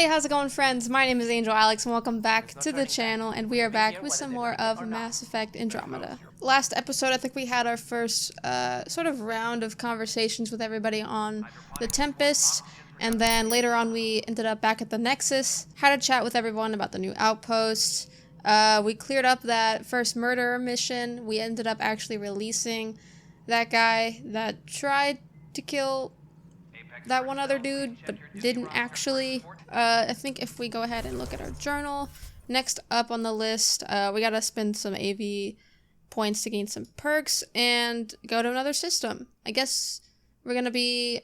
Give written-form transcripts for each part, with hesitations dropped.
Hey, how's it going, friends? My name is Angel Alyx, and welcome back to the channel, and we are back with some more of Mass Effect Andromeda. Last episode, I think we had our first sort of round of conversations with everybody on the Tempest, and then later on we ended up back at the Nexus, had a chat with everyone about the new outpost. We cleared up that first murder mission. We ended up actually releasing that guy that tried to kill that one other dude, but didn't actually. I think if we go ahead and look at our journal, next up on the list, we gotta spend some AV points to gain some perks and go to another system. I guess we're gonna be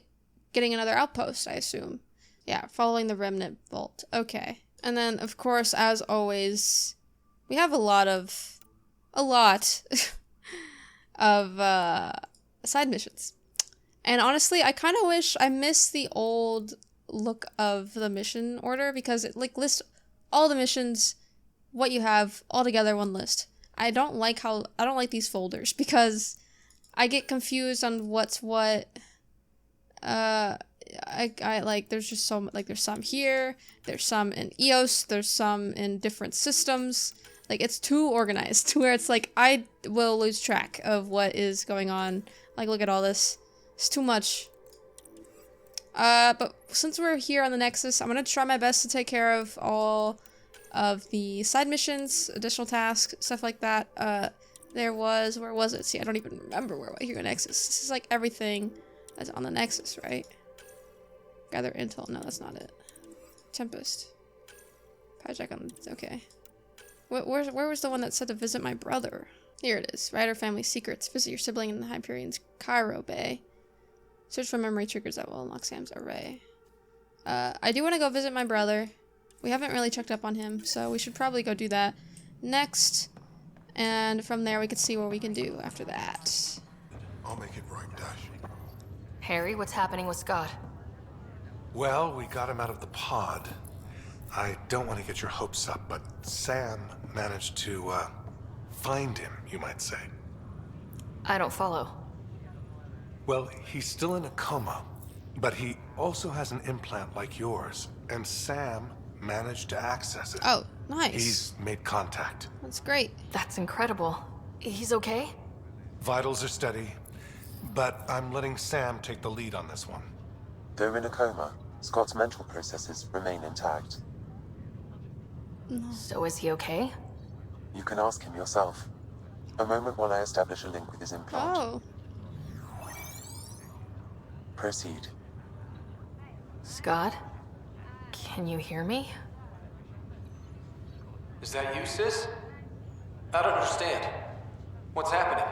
getting another outpost, I assume. Yeah, following the Remnant Vault. Okay. And then, of course, as always, we have a lot of side missions. And honestly, I kind of wish I missed the old look of the mission order, because it lists all the missions, what you have, all together one list. I don't like these folders because I get confused on what's what. I there's just so much, there's some here, there's some in EOS, there's some in different systems. It's too organized to where it's I will lose track of what is going on. Look at all this. It's too much. But since we're here on the Nexus, I'm gonna try my best to take care of all of the side missions, additional tasks, stuff like that. Where was it? See, I don't even remember where we're here on Nexus. This is everything that's on the Nexus, right? Gather intel. No, that's not it. Tempest. Project on. Okay. Where was the one that said to visit my brother? Here it is. Write our family secrets. Visit your sibling in the Hyperion's Cairo Bay. Search for memory triggers that will unlock Sam's array. I do want to go visit my brother. We haven't really checked up on him, so we should probably go do that next. And from there, we can see what we can do after that. I'll make it right, Dash. Harry, what's happening with Scott? Well, we got him out of the pod. I don't want to get your hopes up, but Sam managed to, find him, you might say. I don't follow. Well, he's still in a coma, but he also has an implant like yours, and Sam managed to access it. Oh, nice. He's made contact. That's great. That's incredible. He's okay? Vitals are steady, but I'm letting Sam take the lead on this one. Though in a coma, Scott's mental processes remain intact. No. So is he okay? You can ask him yourself. A moment while I establish a link with his implant. Oh. Proceed. Scott? Can you hear me? Is that you, sis? I don't understand. What's happening?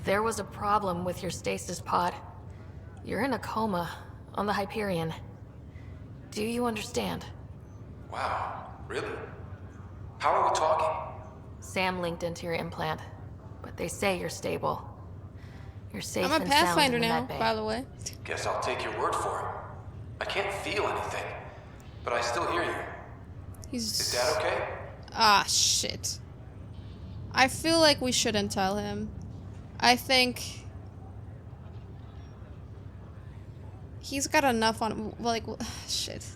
There was a problem with your stasis pod. You're in a coma on the Hyperion. Do you understand? Wow, really? How are we talking? Sam linked into your implant, but they say you're stable. You're safe I'm a and sound Pathfinder in the now, med bay. by the way. Guess I'll take your word for it. I can't feel anything, but I still hear you. Is Dad okay? Ah, shit. I feel like we shouldn't tell him. I think he's got enough on, shit.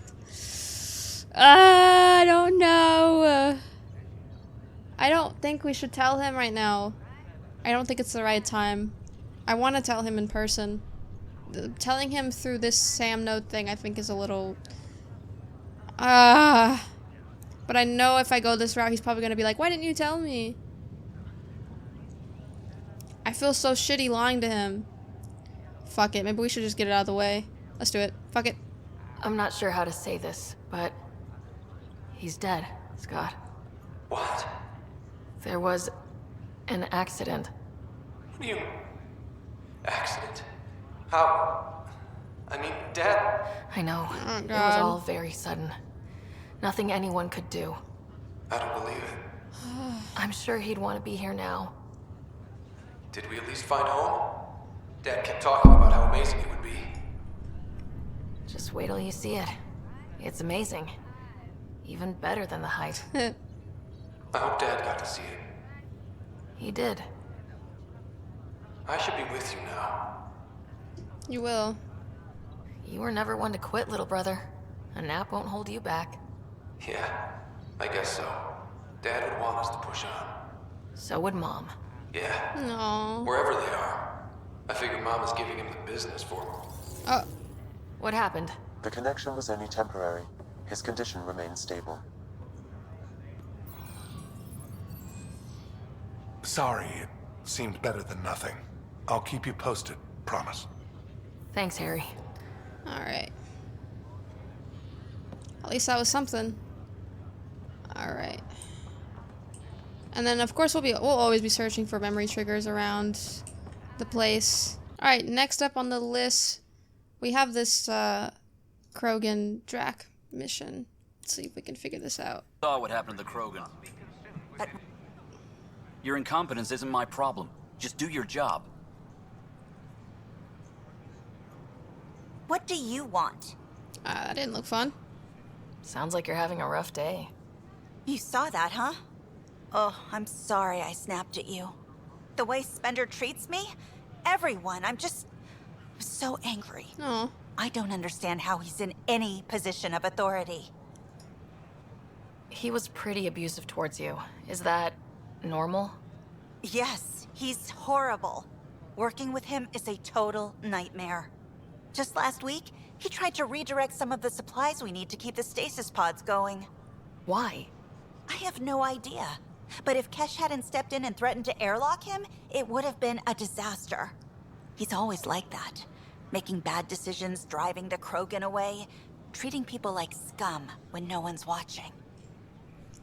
I don't know. I don't think we should tell him right now. I don't think it's the right time. I want to tell him in person. Telling him through this Sam note thing, I think, is a little... But I know if I go this route, he's probably going to be like, why didn't you tell me? I feel so shitty lying to him. Fuck it. Maybe we should just get it out of the way. Let's do it. Fuck it. I'm not sure how to say this, but he's dead, Scott. What? There was an accident. What do you... Accident? How? I mean, Dad... I know. Oh, It was God. all very sudden. Nothing anyone could do. I don't believe it. I'm sure he'd want to be here now. Did we at least find home? Dad kept talking about how amazing it would be. Just wait till you see it. It's amazing. Even better than the height. I hope Dad got to see it. He did. I should be with you now. You will. You were never one to quit, little brother. A nap won't hold you back. Yeah, I guess so. Dad would want us to push on. So would Mom. Yeah, No. wherever they are. I figure Mom is giving him the business for him. Oh. What happened? The connection was only temporary. His condition remains stable. Sorry, it seemed better than nothing. I'll keep you posted, promise. Thanks, Harry. Alright. At least that was something. Alright. And then, of course, we'll always be searching for memory triggers around the place. Alright, next up on the list, we have this Krogan Drac mission. Let's see if we can figure this out. Saw what happened to the Krogan. Your incompetence isn't my problem. Just do your job. What do you want? That didn't look fun. Sounds like you're having a rough day. You saw that, huh? Oh, I'm sorry I snapped at you. The way Spender treats me? Everyone, I'm so angry. Oh. I don't understand how he's in any position of authority. He was pretty abusive towards you. Is that normal? Yes, he's horrible. Working with him is a total nightmare. Just last week, he tried to redirect some of the supplies we need to keep the stasis pods going. Why? I have no idea. But if Kesh hadn't stepped in and threatened to airlock him, it would have been a disaster. He's always like that. Making bad decisions, driving the Krogan away, treating people like scum when no one's watching.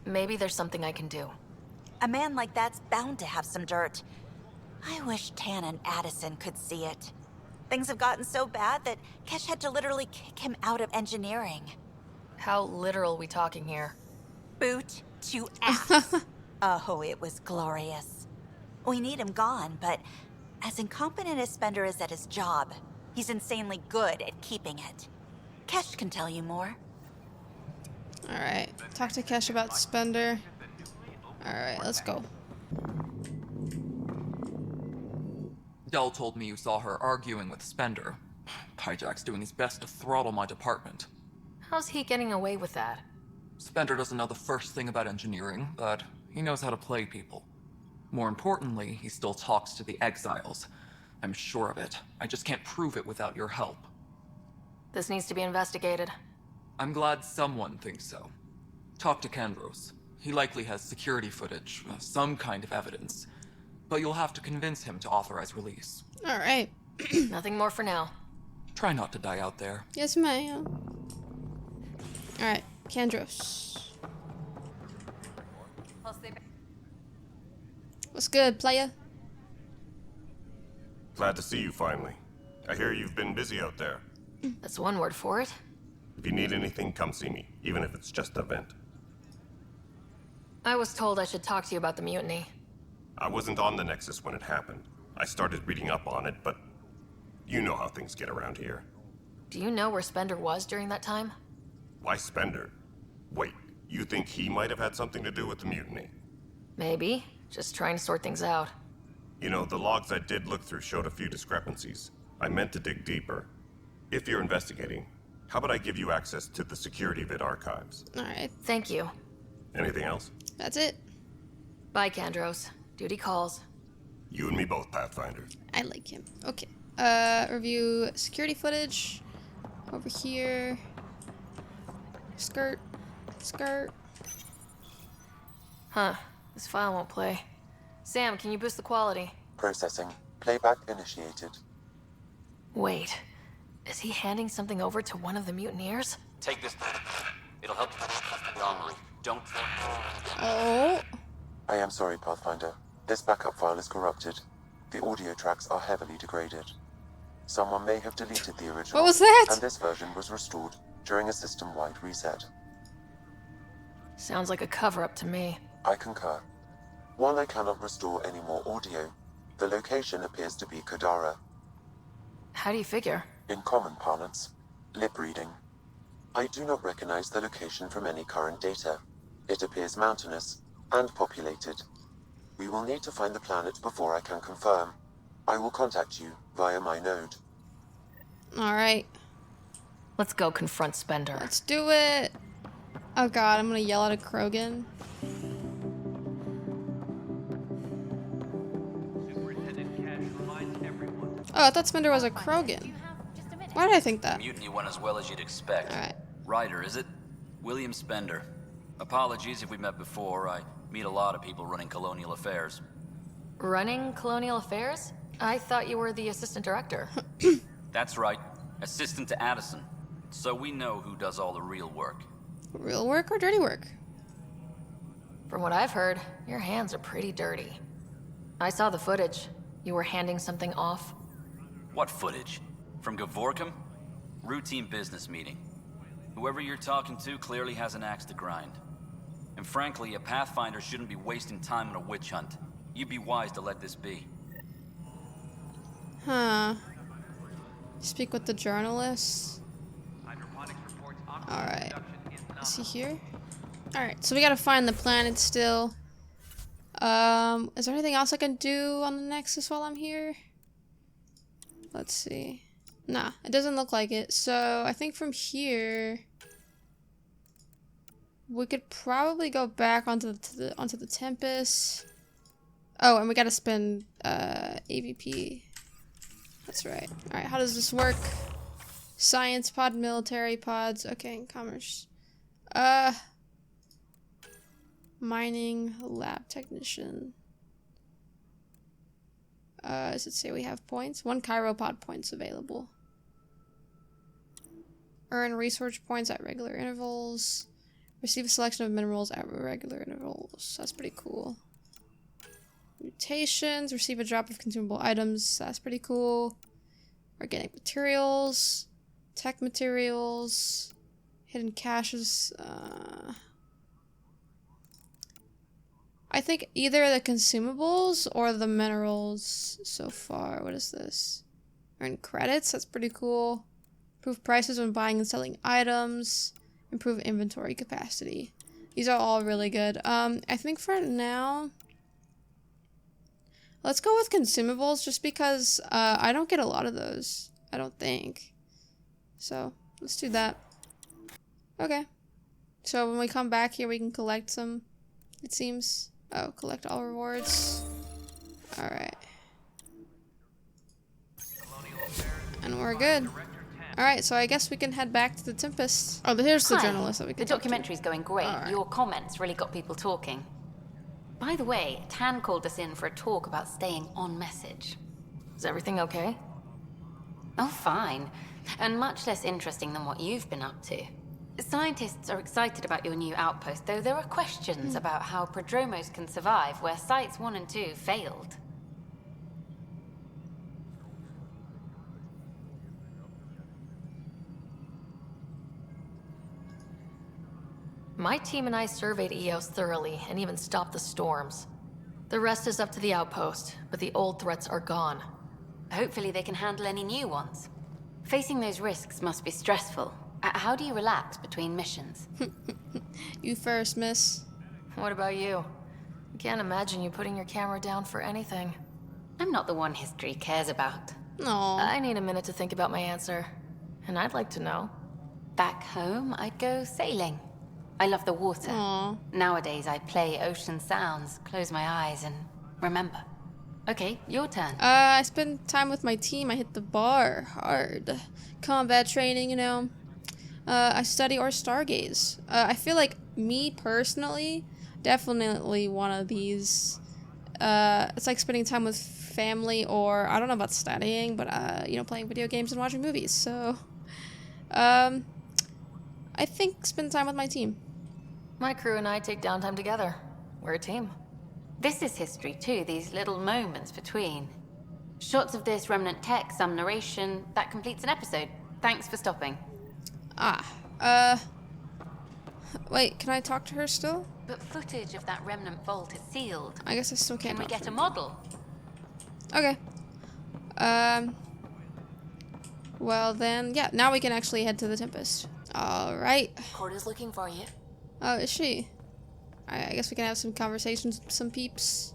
Maybe there's something I can do. A man like that's bound to have some dirt. I wish Tan and Addison could see it. Things have gotten so bad that Kesh had to literally kick him out of engineering. How literal we talking here? Boot to ass. Oh, it was glorious. We need him gone, but as incompetent as Spender is at his job, he's insanely good at keeping it. Kesh can tell you more. Alright. Talk to Kesh about Spender. Alright, let's go. Dell told me you saw her arguing with Spender. Pyjack's doing his best to throttle my department. How's he getting away with that? Spender doesn't know the first thing about engineering, but he knows how to play people. More importantly, he still talks to the exiles. I'm sure of it. I just can't prove it without your help. This needs to be investigated. I'm glad someone thinks so. Talk to Kandros. He likely has security footage, some kind of evidence. But you'll have to convince him to authorize release. Alright. Nothing more for now. Try not to die out there. Yes, ma'am. Alright, Kandros. What's good, playa? Glad to see you finally. I hear you've been busy out there. That's one word for it. If you need anything, come see me, even if it's just a vent. I was told I should talk to you about the mutiny. I wasn't on the Nexus when it happened. I started reading up on it, but you know how things get around here. Do you know where Spender was during that time? Why Spender? Wait, you think he might have had something to do with the mutiny? Maybe. Just trying to sort things out. You know, the logs I did look through showed a few discrepancies. I meant to dig deeper. If you're investigating, how about I give you access to the security vid archives? Alright, Thank you. Anything else? that's it. Bye, Kandros. Duty calls. You and me both, Pathfinder. I like him. Okay. Review security footage. Over here. Skirt. Skirt. Huh. This file won't play. Sam, can you boost the quality? Processing. Playback initiated. Wait. Is he handing something over to one of the mutineers? Take this. It'll help you. Wrongly. Don't. Oh. I am sorry, Pathfinder. This backup file is corrupted. The audio tracks are heavily degraded. Someone may have deleted the original. What was that? And this version was restored during a system-wide reset. Sounds like a cover-up to me. I concur. While I cannot restore any more audio, the location appears to be Kadara. How do you figure? In common parlance, lip reading. I do not recognize the location from any current data. It appears mountainous and populated. We will need to find the planet before I can confirm. I will contact you via my node. Alright. Let's go confront Spender. Let's do it. Oh god, I'm gonna yell at a Krogan. Oh, I thought Spender was a Krogan. Why did I think that? Mutiny went as well as you'd expect. Alright. Ryder, is it? William Spender. Apologies if we met before. I meet a lot of people running colonial affairs. Running colonial affairs? I thought you were the assistant director. That's right. Assistant to Addison. So we know who does all the real work. Real work or dirty work? From what I've heard, your hands are pretty dirty. I saw the footage. You were handing something off. What footage? From Gavorkum? Routine business meeting. Whoever you're talking to clearly has an axe to grind. And frankly, a Pathfinder shouldn't be wasting time on a witch hunt. You'd be wise to let this be. Huh. Speak with the journalists. Alright. Is he here? Alright, so we gotta find the planet still. Is there anything else I can do on the Nexus while I'm here? Let's see. Nah, it doesn't look like it. So I think from here we could probably go back onto the Tempest. Oh, and we gotta spend AVP. That's right. Alright, how does this work? Science pod, military pods. Okay, commerce. Mining, lab technician. Does it say we have points? 1 chiropod points available. Earn research points at regular intervals. Receive a selection of minerals at regular intervals. That's pretty cool. Mutations. Receive a drop of consumable items. That's pretty cool. Organic materials. Tech materials. Hidden caches. I think either the consumables or the minerals so far. What is this? Earn credits. That's pretty cool. Improve prices when buying and selling items. Improve inventory capacity. These are all really good. I think for now, let's go with consumables just because I don't get a lot of those. I don't think. So let's do that. Okay. So when we come back here, we can collect some, it seems. Oh, collect all rewards. Alright. And we're good. Alright, so I guess we can head back to the Tempest. Oh, but here's the journalist that we can The documentary's going great. Right. Your comments really got people talking. By the way, Tan called us in for a talk about staying on message. Is everything okay? Oh, fine. And much less interesting than what you've been up to. Scientists are excited about your new outpost, though there are questions about how prodromos can survive where Sites 1 and 2 failed. My team and I surveyed EOS thoroughly and even stopped the storms. The rest is up to the outpost, but the old threats are gone. Hopefully they can handle any new ones. Facing those risks must be stressful. How do you relax between missions? You first, miss. What about you? I can't imagine you putting your camera down for anything. I'm not the one history cares about. No. I need a minute to think about my answer. And I'd like to know. Back home, I'd go sailing. I love the water. Aw. Nowadays, I play ocean sounds, close my eyes, and remember. Okay, your turn. I spend time with my team. I hit the bar hard. Combat training, you know. I study or stargaze. I feel like me personally, definitely one of these. It's like spending time with family, or I don't know about studying, but you know, playing video games and watching movies. So, I think spend time with my team. My crew and I take downtime together. We're a team. This is history too, these little moments between. Shots of this remnant tech, some narration, that completes an episode. Thanks for stopping. Wait, can I talk to her still? But footage of that remnant vault is sealed. I guess I still can't Can we talk get to a her. model? Okay. Well then, yeah, now we can actually head to the Tempest. Alright. Corda's looking for you. Oh, is she? I guess we can have some conversations with some peeps.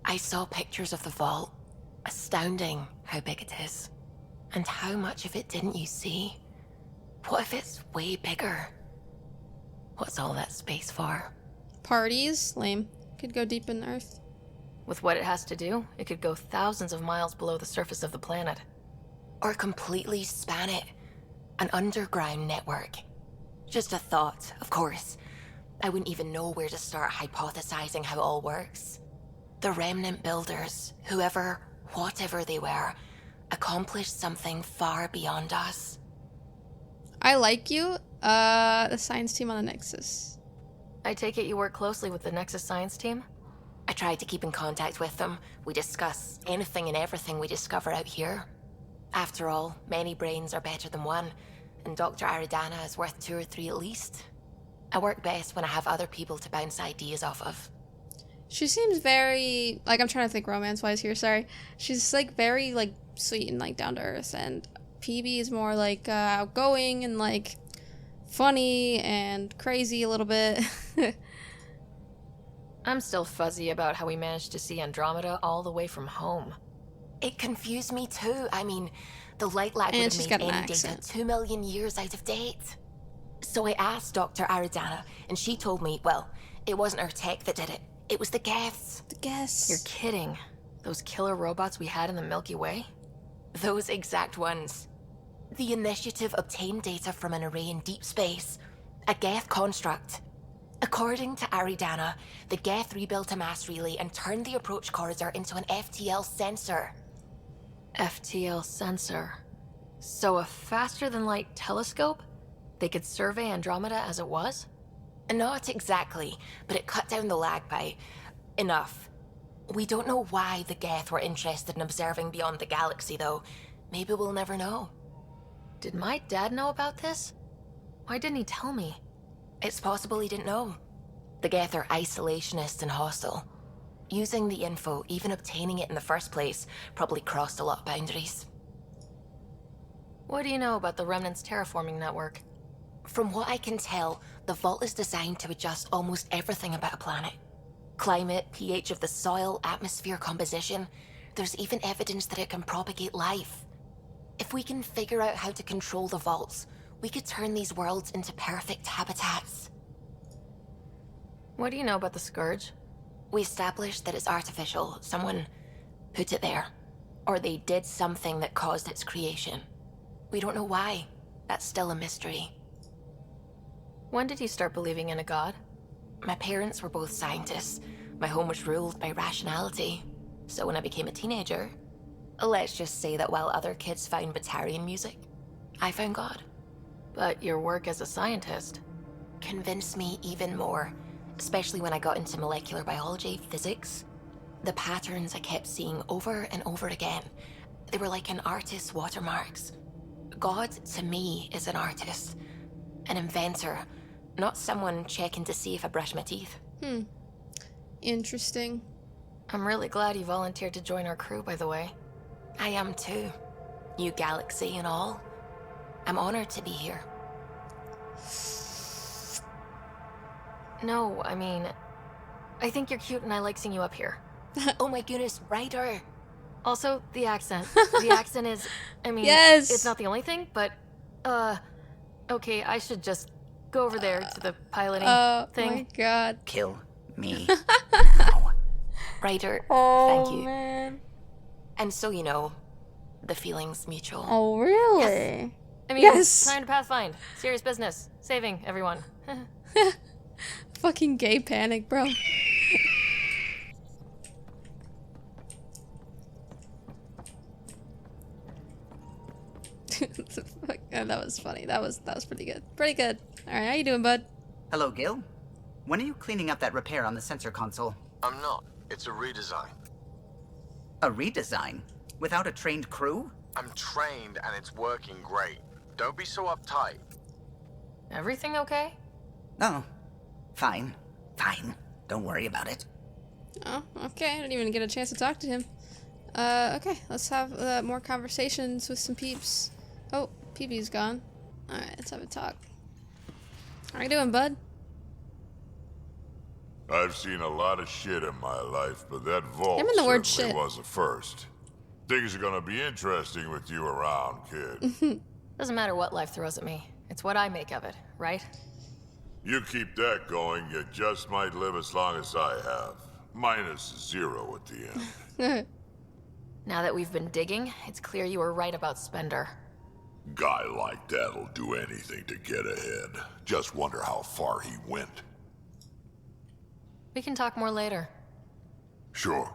I saw pictures of the vault. Astounding how big it is. And how much of it didn't you see? What if it's way bigger? What's all that space for? Parties? Lame. Could go deep in the earth. With what it has to do, it could go thousands of miles below the surface of the planet. Or completely span it. An underground network. Just a thought, of course. I wouldn't even know where to start hypothesizing how it all works. The remnant builders, whoever, whatever they were, accomplished something far beyond us. I like you. The science team on the Nexus. I take it you work closely with the Nexus science team? I tried to keep in contact with them. We discuss anything and everything we discover out here. After all, many brains are better than one, and Dr. Aridana is worth 2 or 3 at least. I work best when I have other people to bounce ideas off of. She seems very, like, I'm trying to think romance-wise here, sorry. She's, like, very, like, sweet and, like, down-to-earth, and PB is more, like, outgoing and, like, funny and crazy a little bit. I'm still fuzzy about how we managed to see Andromeda all the way from home. It confused me too. I mean, the light lag And would she's have made got an any data accent. 2 million years out of date. So I asked Dr. Aridana, and she told me, well, it wasn't her tech that did it. It was the Geths. The guess. You're kidding. Those killer robots we had in the Milky Way? Those exact ones. The initiative obtained data from an array in deep space, a Geth construct. According to Aridana, the Geth rebuilt a mass relay and turned the approach corridor into an FTL sensor. FTL sensor. So a faster-than-light telescope? They could survey Andromeda as it was? Not exactly, but it cut down the lag by enough. We don't know why the Geth were interested in observing beyond the galaxy, though. Maybe we'll never know. Did my dad know about this? Why didn't he tell me? It's possible he didn't know. The Geth are isolationist and hostile. Using the info, even obtaining it in the first place, probably crossed a lot of boundaries. What do you know about the Remnant's terraforming network? From what I can tell, the vault is designed to adjust almost everything about a planet. Climate, pH of the soil, atmosphere composition. There's even evidence that it can propagate life. If we can figure out how to control the vaults, we could turn these worlds into perfect habitats. What do you know about the Scourge? We established that it's artificial. Someone put it there. Or they did something that caused its creation. We don't know why. That's still a mystery. When did you start believing in a god? My parents were both scientists. My home was ruled by rationality. So when I became a teenager, let's just say that while other kids found Batarian music, I found God. But your work as a scientist Convinced me even more, especially when I got into molecular biology, physics. The patterns I kept seeing over and over again, they were like an artist's watermarks. God, to me, is an artist, an inventor, not someone checking to see if I brush my teeth. Interesting. I'm really glad you volunteered to join our crew, by the way. I am too. New galaxy and all. I'm honored to be here. No, I mean, I think you're cute and I like seeing you up here. Oh my goodness, Ryder! Also, the accent. The accent is, I mean, Yes! it's not the only thing, but, okay, I should just go over there to the piloting thing. Oh my god. Kill me. Ryder, Oh, thank you. man. And so you know, the feeling's mutual. Oh, really? I mean, Yes. time to pathfind. Serious business. Saving everyone. Fucking gay panic, bro. Fuck, oh, that was funny. That was pretty good. Pretty good. Alright, how you doing, bud? Hello, Gil. When are you cleaning up that repair on the sensor console? I'm not. It's a redesign. A redesign? Without a trained crew? I'm trained and it's working great. Don't be so uptight. Everything okay? Oh, fine. Fine. Don't worry about it. Oh, okay. I didn't even get a chance to talk to him. Okay. Let's have more conversations with some peeps. Oh, PB's gone. Alright, let's have a talk. How you doing, bud? I've seen a lot of shit in my life, but that vault Him and the word certainly shit. was a first. Things are gonna be interesting with you around, kid. Doesn't matter what life throws at me. It's what I make of it, right? You keep that going, you just might live as long as I have. Minus 0 at the end. Now that we've been digging, it's clear you were right about Spender. Guy like that'll do anything to get ahead. Just wonder how far he went. We can talk more later. Sure.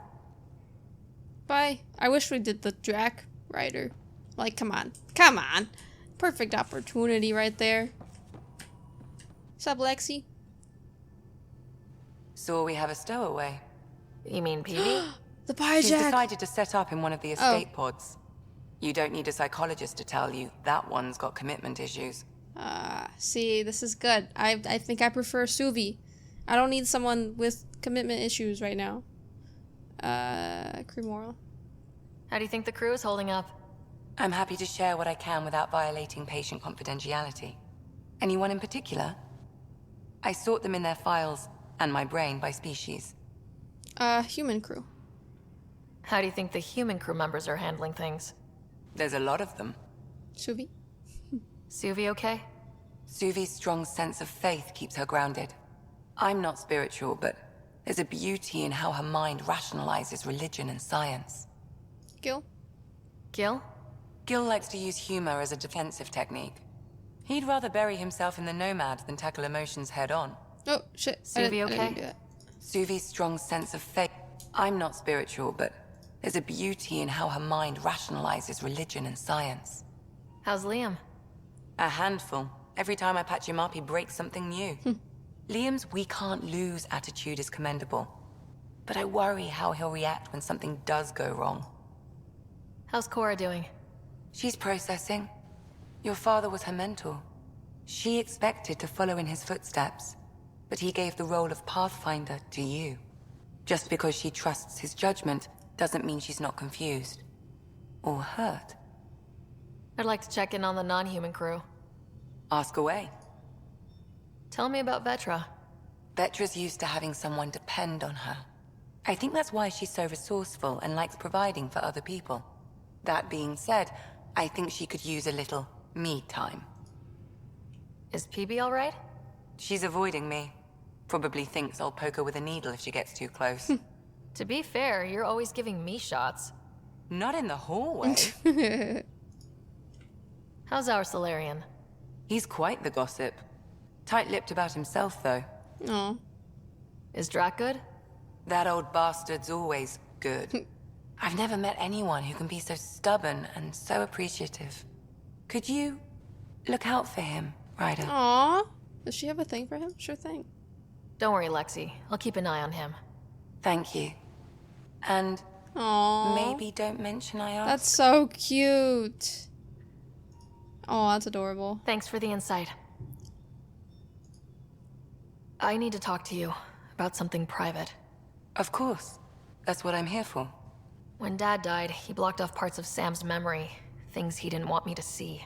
Bye. I wish we did the Drac Rider. Like, come on. Come on. Perfect opportunity right there. What's up, Lexi? So we have a stowaway. You mean Peavy? The hijack! She's decided to set up in one of the escape pods. You don't need a psychologist to tell you that one's got commitment issues. See, this is good. I think I prefer SUVI. I don't need someone with commitment issues right now. Crew moral. How do you think the crew is holding up? I'm happy to share what I can without violating patient confidentiality. Anyone in particular? I sort them in their files and my brain by species. Human crew. How do you think the human crew members are handling things? There's a lot of them. SUVI? SUVI okay? SUVI's strong sense of faith keeps her grounded. I'm not spiritual, but there's a beauty in how her mind rationalizes religion and science. Gil? Gil? Gil likes to use humor as a defensive technique. He'd rather bury himself in the Nomad than tackle emotions head-on. Oh, shit. SUVI okay? Do that. SUVI's strong sense of faith. I'm not spiritual, but there's a beauty in how her mind rationalizes religion and science. How's Liam? A handful. Every time I patch him up, he breaks something new. Liam's we can't lose attitude is commendable. But I worry how he'll react when something does go wrong. How's Cora doing? She's processing. Your father was her mentor. She expected to follow in his footsteps, but he gave the role of Pathfinder to you. Just because she trusts his judgment doesn't mean she's not confused. Or hurt. I'd like to check in on the non-human crew. Ask away. Tell me about Vetra. Vetra's used to having someone depend on her. I think that's why she's so resourceful and likes providing for other people. That being said, I think she could use a little me time. Is PB all right? She's avoiding me. Probably thinks I'll poke her with a needle if she gets too close. To be fair, you're always giving me shots. Not in the hallway. How's our Solarian? He's quite the gossip. Tight-lipped about himself, though. Aw. Is Drac good? That old bastard's always good. I've never met anyone who can be so stubborn and so appreciative. Could you look out for him, Ryder? Aw. Does she have a thing for him? Sure thing. Don't worry, Lexi. I'll keep an eye on him. Thank you. And Aww. maybe don't mention I asked. That's so cute. Oh, that's adorable. Thanks for the insight. I need to talk to you about something private. Of course. That's what I'm here for. When Dad died, he blocked off parts of Sam's memory, things he didn't want me to see.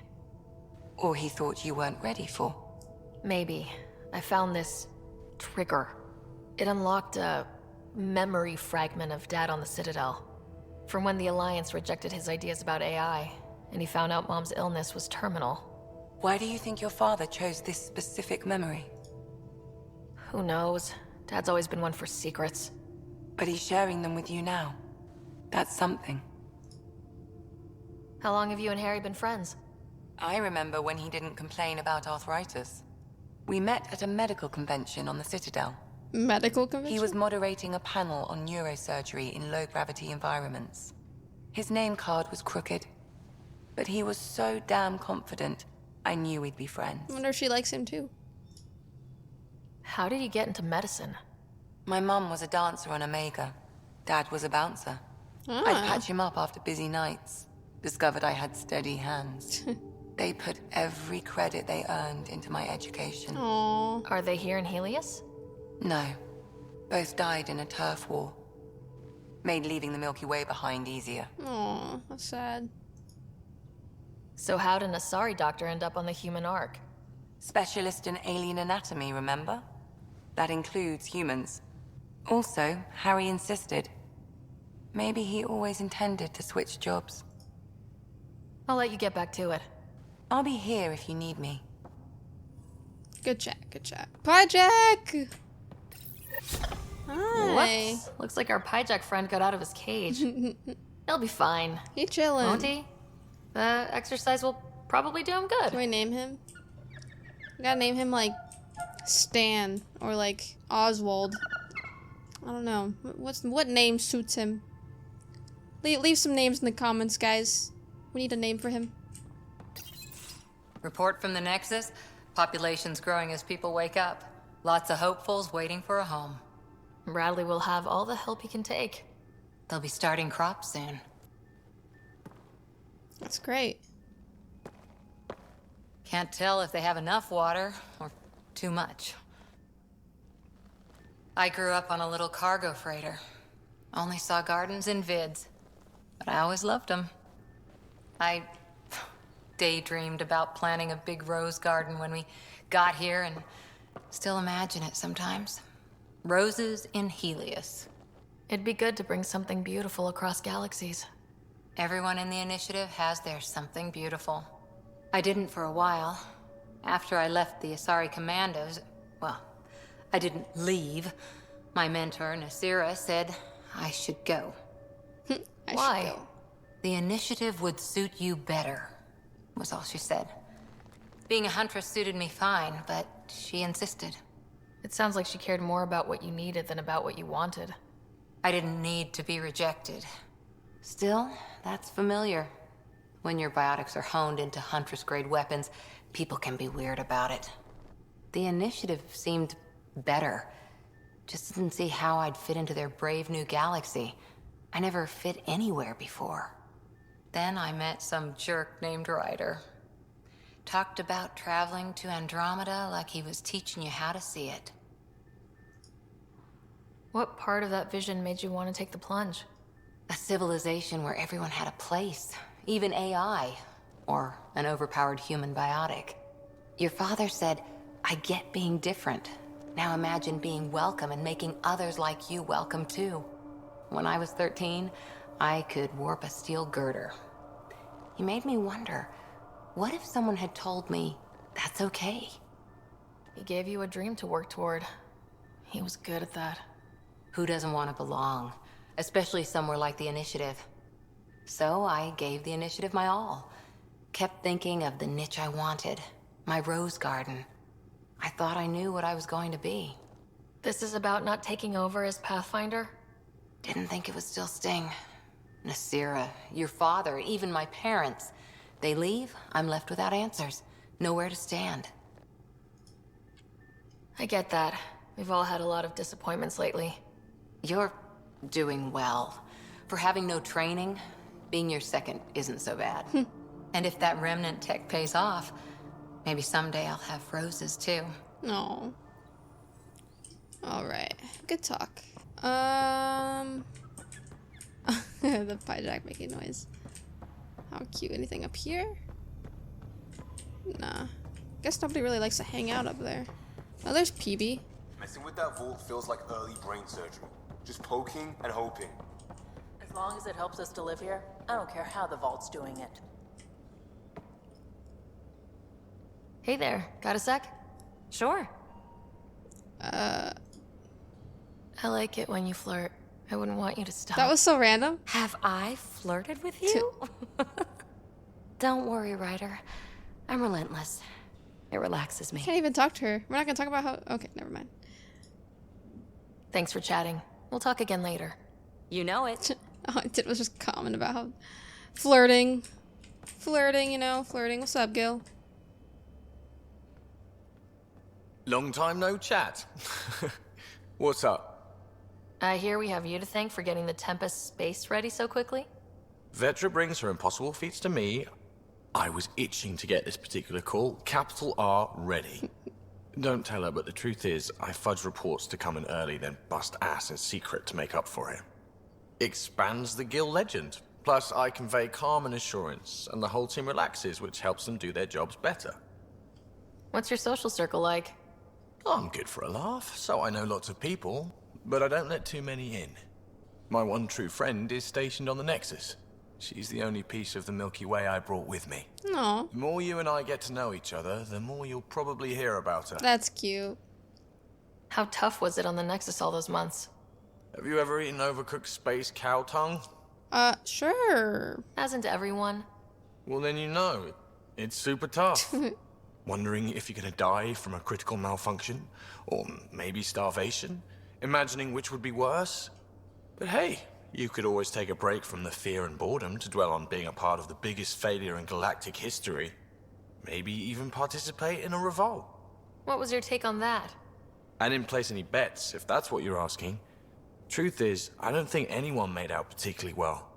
Or he thought you weren't ready for. Maybe. I found this trigger. It unlocked a memory fragment of Dad on the Citadel. From when the Alliance rejected his ideas about AI, and he found out Mom's illness was terminal. Why do you think your father chose this specific memory? Who knows? Dad's always been one for secrets. But he's sharing them with you now. That's something. How long have you and Harry been friends? I remember when he didn't complain about arthritis. We met at a medical convention on the Citadel. Medical convention? He was moderating a panel on neurosurgery in low-gravity environments. His name card was crooked, but he was so damn confident, I knew we'd be friends. I wonder if she likes him too. How did you get into medicine? My mum was a dancer on Omega. Dad was a bouncer. I'd patch him up after busy nights. Discovered I had steady hands. They put every credit they earned into my education. Aww. Are they here in Helios? No. Both died in a turf war. Made leaving the Milky Way behind easier. Aw, that's sad. So how did an Asari doctor end up on the human ark? Specialist in alien anatomy, remember? That includes humans. Also, Harry insisted. Maybe he always intended to switch jobs. I'll let you get back to it. I'll be here if you need me. Good chat, good chat. Pie Jack! Hi. Whoops. Looks like our Pyjack friend got out of his cage. He'll be fine. He chillin'. Won't he? The exercise will probably do him good. Can we name him? We gotta name him like Stan or like Oswald. I don't know. What name suits him? Leave some names in the comments, guys. We need a name for him. Report from the Nexus. Population's growing as people wake up. Lots of hopefuls waiting for a home. Bradley will have all the help he can take. They'll be starting crops soon. That's great. Can't tell if they have enough water or too much. I grew up on a little cargo freighter. Only saw gardens in vids, but I always loved them. I daydreamed about planting a big rose garden when we got here and still imagine it sometimes. Roses in Helios. It'd be good to bring something beautiful across galaxies. Everyone in the initiative has their something beautiful. I didn't for a while. After I left the Asari Commandos, well, I didn't leave. My mentor, Nasira, said I should go. Why? The initiative would suit you better, was all she said. Being a huntress suited me fine, but she insisted. It sounds like she cared more about what you needed than about what you wanted. I didn't need to be rejected. Still, that's familiar. When your biotics are honed into huntress-grade weapons, people can be weird about it. The initiative seemed better. Just didn't see how I'd fit into their brave new galaxy. I never fit anywhere before. Then I met some jerk named Ryder. Talked about traveling to Andromeda like he was teaching you how to see it. What part of that vision made you want to take the plunge? A civilization where everyone had a place, even AI, or an overpowered human biotic. Your father said, I get being different. Now imagine being welcome and making others like you welcome too. When I was 13, I could warp a steel girder. He made me wonder, what if someone had told me that's okay? He gave you a dream to work toward. He was good at that. Who doesn't want to belong? Especially somewhere like the Initiative. So I gave the Initiative my all. Kept thinking of the niche I wanted. My rose garden. I thought I knew what I was going to be. This is about not taking over as Pathfinder? Didn't think it would still sting. Nasira, your father, even my parents. They leave, I'm left without answers. Nowhere to stand. I get that. We've all had a lot of disappointments lately. You're doing well. For having no training, being your second isn't so bad. And if that remnant tech pays off, maybe someday I'll have roses too. No. Alright. Good talk. The Pyjack making noise. How cute. Anything up here? Nah. Guess nobody really likes to hang out up there. Oh, there's PB. Messing with that vault feels like early brain surgery. Just poking and hoping. As long as it helps us to live here, I don't care how the vault's doing it. Hey there, got a sec? Sure. I like it when you flirt. I wouldn't want you to stop. That was so random. Have I flirted with you? Don't worry, Ryder. I'm relentless. It relaxes me. Can't even talk to her. We're not gonna talk about how. Okay, never mind. Thanks for chatting. We'll talk again later. You know it. All I did was just comment about how flirting. Flirting, you know, flirting. What's up, Gil? Long time no chat. What's up? I hear we have you to thank for getting the Tempest space ready so quickly? Vetra brings her impossible feats to me. I was itching to get this particular call. Capital R ready. Don't tell her, but the truth is, I fudge reports to come in early, then bust ass in secret to make up for it. Expands the guild legend. Plus, I convey calm and assurance, and the whole team relaxes, which helps them do their jobs better. What's your social circle like? I'm good for a laugh, so I know lots of people, but I don't let too many in. My one true friend is stationed on the Nexus. She's the only piece of the Milky Way I brought with me. No. The more you and I get to know each other, the more you'll probably hear about her. That's cute. How tough was it on the Nexus all those months? Have you ever eaten overcooked space cow tongue? Sure. Hasn't everyone? Well, then you know. It's super tough. Wondering if you're gonna die from a critical malfunction? Or maybe starvation? Imagining which would be worse? But hey, you could always take a break from the fear and boredom to dwell on being a part of the biggest failure in galactic history. Maybe even participate in a revolt. What was your take on that? I didn't place any bets, if that's what you're asking. Truth is, I don't think anyone made out particularly well.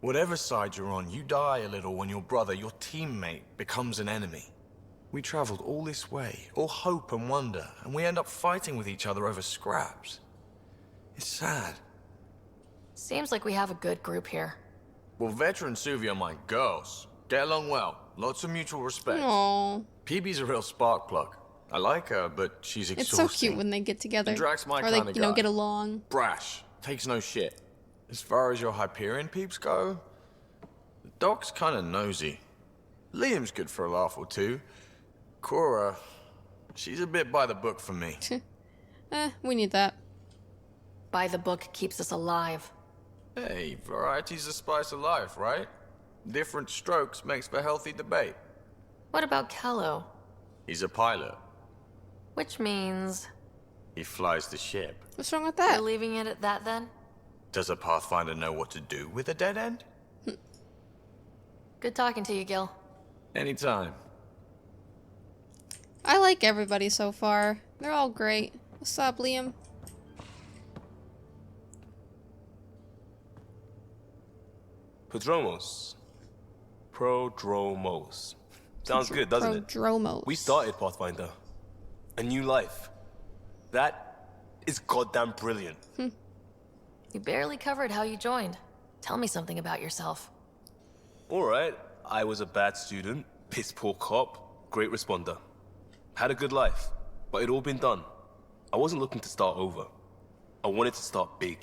Whatever side you're on, you die a little when your brother, your teammate, becomes an enemy. We traveled all this way, all hope and wonder, and we end up fighting with each other over scraps. It's sad. Seems like we have a good group here. Well, veteran SUVI are my girls. Get along well. Lots of mutual respect. Aww. PB's a real spark plug. I like her, but she's exhausting. It's so cute when they get together. Drax my or kind they, of you know, guy. get along. Brash. Takes no shit. As far as your Hyperion peeps go, the Doc's kind of nosy. Liam's good for a laugh or two. Cora, she's a bit by the book for me. We need that. By the book keeps us alive. Hey, variety's the spice of life, right? Different strokes makes for healthy debate. What about Kello? He's a pilot. Which means... He flies the ship. What's wrong with that? You're leaving it at that then? Does a Pathfinder know what to do with a dead end? Good talking to you, Gil. Anytime. I like everybody so far. They're all great. What's up, Liam? Prodromos. Prodromos. Sounds good, doesn't it? Prodromos. We started Pathfinder. A new life. That is goddamn brilliant. You barely covered how you joined. Tell me something about yourself. Alright, I was a bad student, piss poor cop, great responder. Had a good life, but it'd all been done. I wasn't looking to start over. I wanted to start big.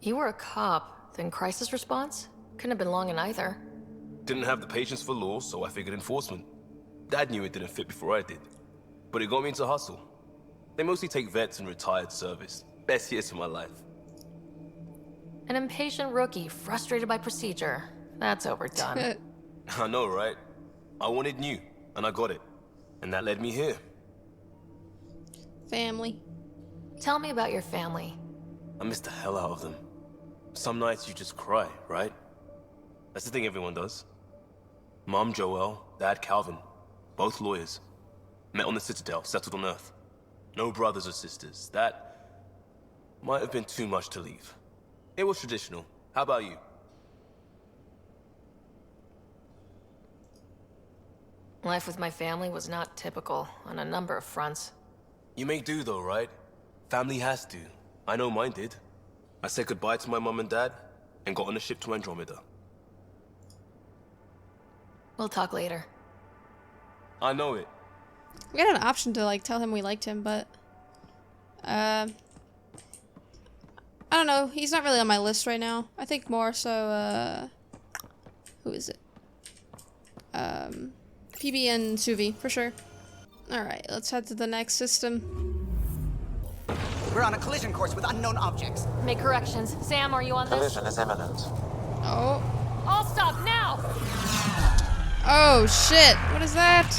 You were a cop, then crisis response? Couldn't have been long in either. Didn't have the patience for law, so I figured enforcement. Dad knew it didn't fit before I did. But it got me into hustle. They mostly take vets and retired service. Best years of my life. An impatient rookie, frustrated by procedure. That's overdone. I know, right? I wanted new, and I got it. And that led me here. Family. Tell me about your family. I miss the hell out of them. Some nights you just cry, right? That's the thing everyone does. Mom Joelle, Dad Calvin, both lawyers. Met on the Citadel, settled on Earth. No brothers or sisters. That might have been too much to leave. It was traditional. How about you? Life with my family was not typical on a number of fronts. You make do though, right? Family has to. I know mine did. I said goodbye to my mom and dad, and got on a ship to Andromeda. We'll talk later. I know it. We had an option to like tell him we liked him, but I don't know. He's not really on my list right now. I think more so who is it? PB and SUVI for sure. All right, let's head to the next system. We're on a collision course with unknown objects. Make corrections. Sam, are you on this? Collision is imminent. Oh. All stop now! Oh shit! What is that?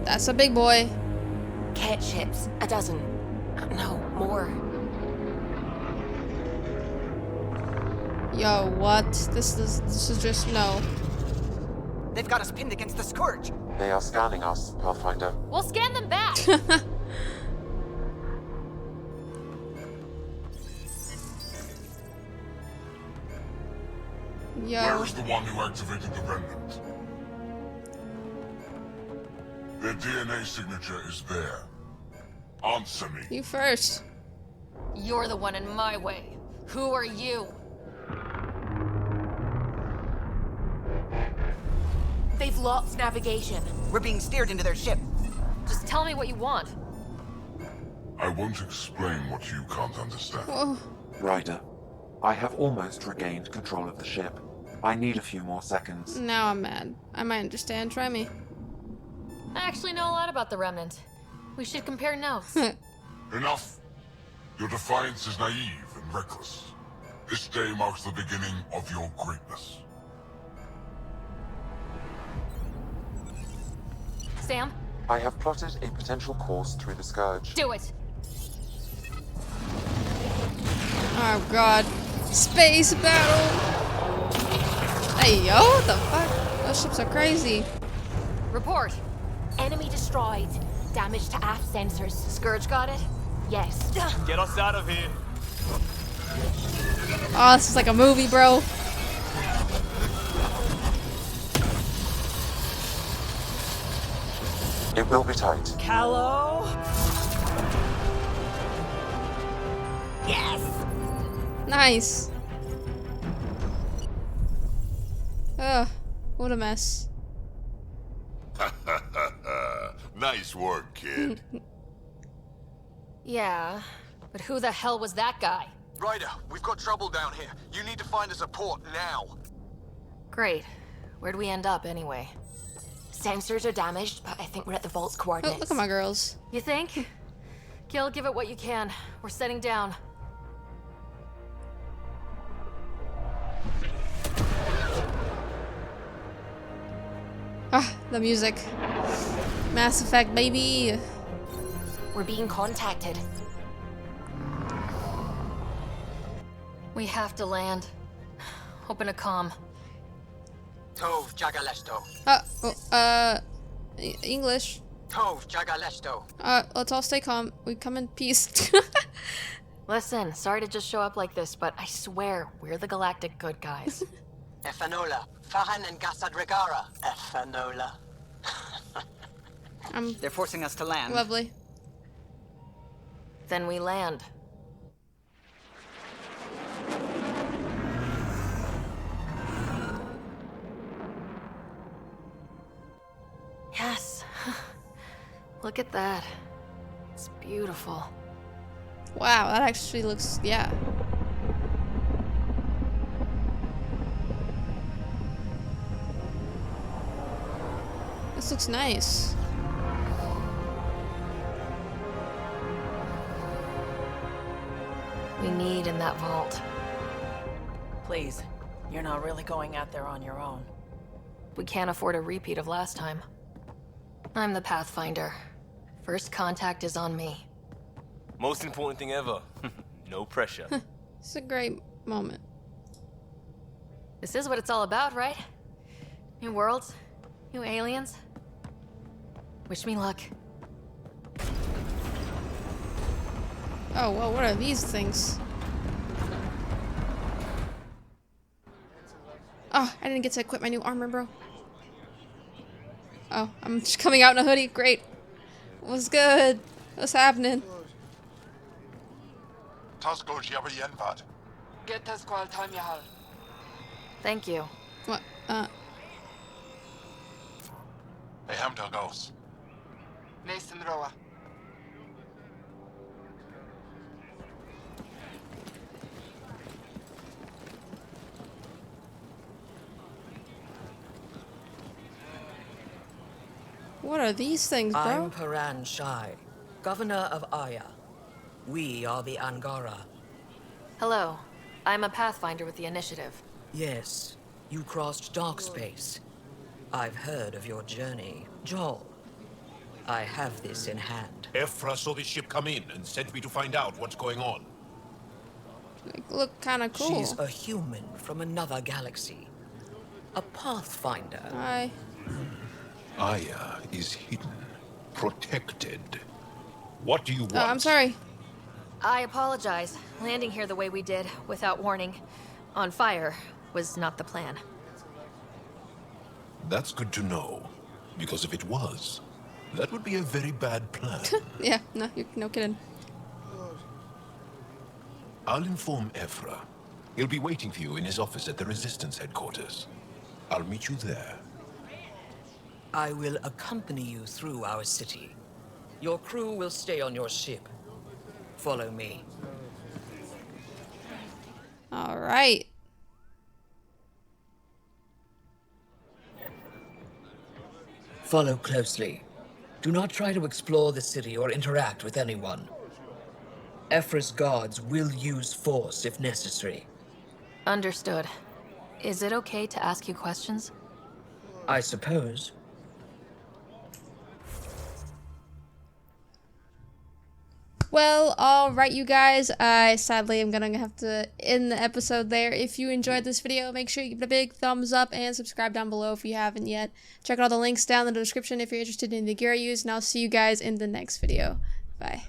That's a big boy. Cat ships. A dozen. No, more. Yo, what? This is just no. They've got us pinned against the Scourge. They are scanning us, Pathfinder. We'll scan them back! Yo. Where is the one who activated the remnant? Their DNA signature is there. Answer me. You first. You're the one in my way. Who are you? They've lost navigation. We're being steered into their ship. Just tell me what you want. I won't explain what you can't understand. Whoa. Ryder, I have almost regained control of the ship. I need a few more seconds. Now I'm mad. I might understand. Try me. I actually know a lot about the Remnant. We should compare notes. Enough! Your defiance is naive and reckless. This day marks the beginning of your greatness. Sam? I have plotted a potential course through the Scourge. Do it! Oh god. Space battle! Hey yo, what the fuck? Those ships are crazy. Report. Enemy destroyed. Damage to aft sensors. Scourge got it? Yes. Get us out of here. Oh, this is like a movie, bro. It will be tight. Hello? Yes! Nice. Ugh, what a mess. Nice work, kid. Yeah, but who the hell was that guy? Ryder, we've got trouble down here. You need to find us a port now. Great. Where'd we end up anyway? Sensors are damaged, but I think we're at the vault's Oh, coordinates. look at my girls. You think? Gil, give it what you can. We're setting down. Ah, the music. Mass Effect, baby. We're being contacted. We have to land. Open a comm. Tov Jagalesto. English. Tov Jagalesto. Let's all stay calm. We come in peace. Listen, sorry to just show up like this, but I swear we're the galactic good guys. Efanola. Fahan and Gasadregara. Efanola. They're forcing us to land. Lovely. Then we land. Yes. Look at that. It's beautiful. Wow, that actually looks, yeah. This looks nice. We need in that vault. Please, you're not really going out there on your own. We can't afford a repeat of last time. I'm the Pathfinder. First contact is on me. Most important thing ever. No pressure. It's a great moment. This is what it's all about, right? New worlds, new aliens. Wish me luck. Oh, well, what are these things? Oh, I didn't get to equip my new armor, bro. Oh, I'm just coming out in a hoodie. Great. What's good? What's happening? Thank you. What? What are these things, bro? I'm Paran Shai, Governor of Aya. We are the Angara. Hello. I'm a Pathfinder with the Initiative. Yes, you crossed dark space. I've heard of your journey. Joel, I have this in hand. Ephra saw this ship come in and sent me to find out what's going on. Like, look kind of cool. She's a human from another galaxy. A Pathfinder. Hi. Aya is hidden, protected. What do you want? Oh, I'm sorry. I apologize. Landing here the way we did, without warning, on fire, was not the plan. That's good to know, because if it was, that would be a very bad plan. Yeah, no kidding. I'll inform Ephra. He'll be waiting for you in his office at the Resistance headquarters. I'll meet you there. I will accompany you through our city. Your crew will stay on your ship. Follow me. All right. Follow closely. Do not try to explore the city or interact with anyone. Ephra's guards will use force if necessary. Understood. Is it okay to ask you questions? I suppose. Well, alright you guys, I sadly am gonna have to end the episode there. If you enjoyed this video, make sure you give it a big thumbs up and subscribe down below if you haven't yet. Check out all the links down in the description if you're interested in the gear I use, and I'll see you guys in the next video. Bye.